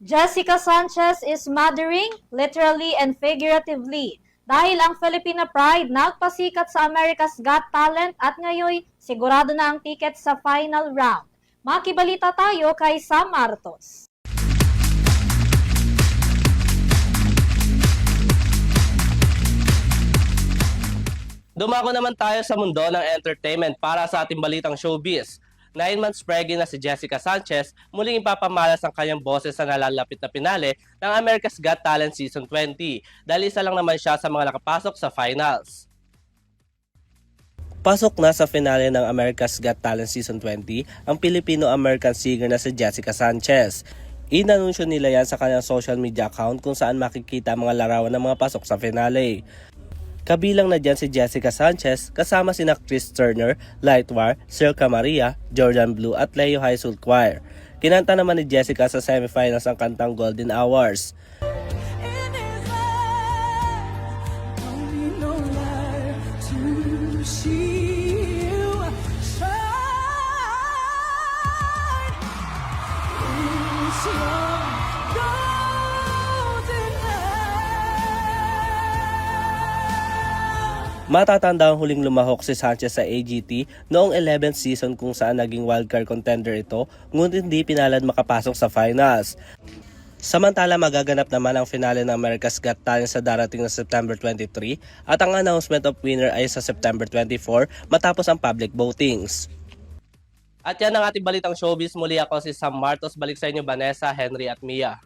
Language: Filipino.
Jessica Sanchez is mothering, literally and figuratively, dahil ang Filipina Pride nagpasikat sa America's Got Talent at ngayon sigurado na ang ticket sa final round. Makibalita tayo kay Sam Martos. Dumako naman tayo sa mundo ng entertainment para sa ating balitang showbiz. 9 months pregnant na si Jessica Sanchez, muling ipapamalas ang kanyang boses sa nalalapit na pinale ng America's Got Talent Season 20 dahil isa lang naman siya sa mga nakapasok sa finals. Pasok na sa finale ng America's Got Talent Season 20 ang Filipino-American singer na si Jessica Sanchez. Inanunsyo nila yan sa kanyang social media account kung saan makikita ang mga larawan ng mga pasok sa finale. Kabilang na dyan si Jessica Sanchez kasama sina Chris Turner, Lightwar, Circa Maria, Jordan Blue at Leo High School Choir. Kinanta naman ni Jessica sa semifinals ang kantang Golden Hours. Matatanda ang huling lumahok si Sanchez sa AGT noong 11th season kung saan naging wildcard contender ito, ngunit hindi pinalad makapasok sa finals. Samantala magaganap naman ang finale ng America's Got Talent sa darating na September 23 at ang announcement of winner ay sa September 24 matapos ang public votings. At yan ang ating balitang showbiz. Muli ako si Sam Martos. Balik sa inyo Vanessa, Henry at Mia.